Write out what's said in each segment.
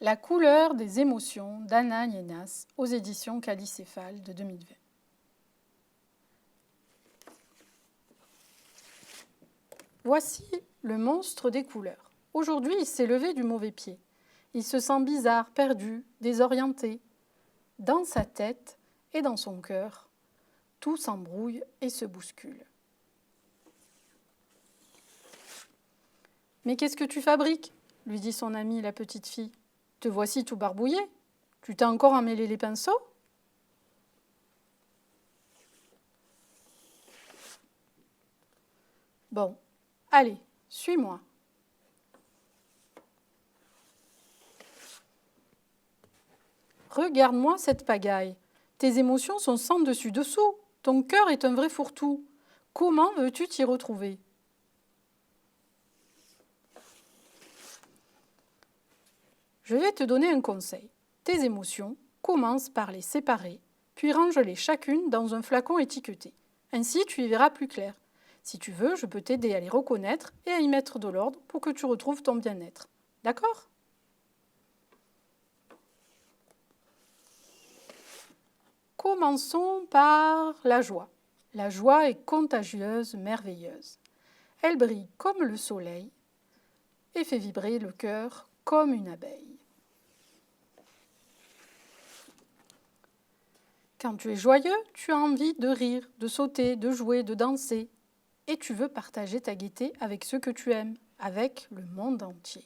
La couleur des émotions d'Anna Nienas aux éditions Calicéphale de 2020. Voici le monstre des couleurs. Aujourd'hui, il s'est levé du mauvais pied. Il se sent bizarre, perdu, désorienté. Dans sa tête et dans son cœur, tout s'embrouille et se bouscule. « Mais qu'est-ce que tu fabriques ?» lui dit son amie la petite fille. « Te voici tout barbouillé. Tu t'es encore emmêlé les pinceaux ?» Bon, allez, suis-moi. Regarde-moi cette pagaille. Tes émotions sont sans dessus-dessous. Ton cœur est un vrai fourre-tout. Comment veux-tu t'y retrouver ? Je vais te donner un conseil. Tes émotions, commence par les séparer, puis range-les chacune dans un flacon étiqueté. Ainsi, tu y verras plus clair. Si tu veux, je peux t'aider à les reconnaître et à y mettre de l'ordre pour que tu retrouves ton bien-être. D'accord ? Commençons par la joie. La joie est contagieuse, merveilleuse. Elle brille comme le soleil et fait vibrer le cœur comme une abeille. Quand tu es joyeux, tu as envie de rire, de sauter, de jouer, de danser. Et tu veux partager ta gaieté avec ceux que tu aimes, avec le monde entier.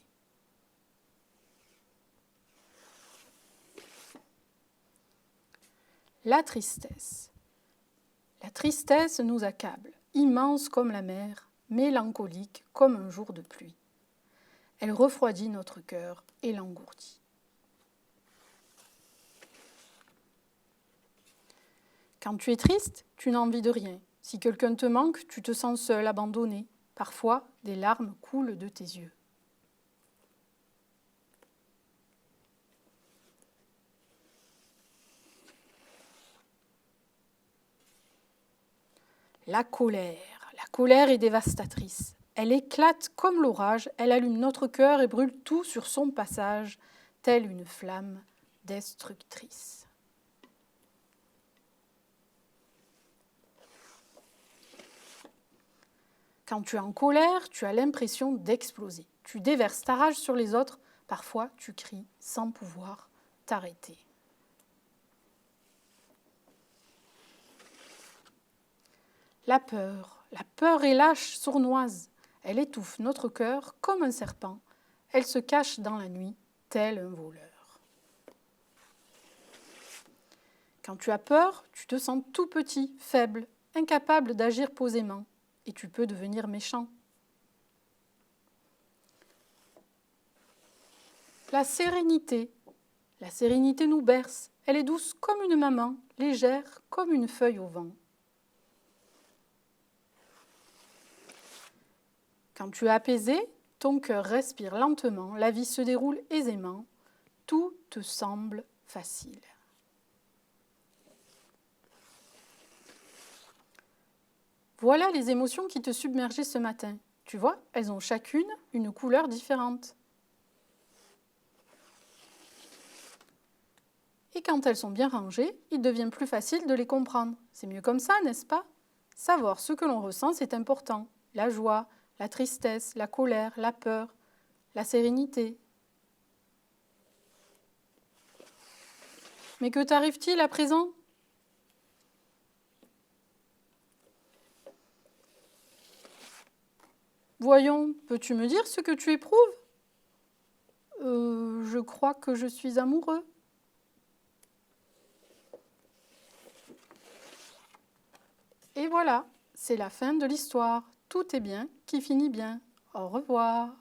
La tristesse. La tristesse nous accable, immense comme la mer, mélancolique comme un jour de pluie. Elle refroidit notre cœur et l'engourdit. Quand tu es triste, tu n'as envie de rien. Si quelqu'un te manque, tu te sens seul, abandonné. Parfois, des larmes coulent de tes yeux. La colère est dévastatrice. Elle éclate comme l'orage, elle allume notre cœur et brûle tout sur son passage, telle une flamme destructrice. Quand tu es en colère, tu as l'impression d'exploser. Tu déverses ta rage sur les autres, parfois tu cries sans pouvoir t'arrêter. La peur est lâche, sournoise. Elle étouffe notre cœur comme un serpent. Elle se cache dans la nuit, tel un voleur. Quand tu as peur, tu te sens tout petit, faible, incapable d'agir posément, et tu peux devenir méchant. La sérénité nous berce. Elle est douce comme une maman, légère comme une feuille au vent. Quand tu es apaisé, ton cœur respire lentement, la vie se déroule aisément, tout te semble facile. Voilà les émotions qui te submergeaient ce matin. Tu vois, elles ont chacune une couleur différente. Et quand elles sont bien rangées, il devient plus facile de les comprendre. C'est mieux comme ça, n'est-ce pas ? Savoir ce que l'on ressent, c'est important. La joie, la tristesse, la colère, la peur, la sérénité. Mais que t'arrive-t-il à présent ? Voyons, peux-tu me dire ce que tu éprouves ? Je crois que je suis amoureux. Et voilà, c'est la fin de l'histoire. Tout est bien qui finit bien. Au revoir.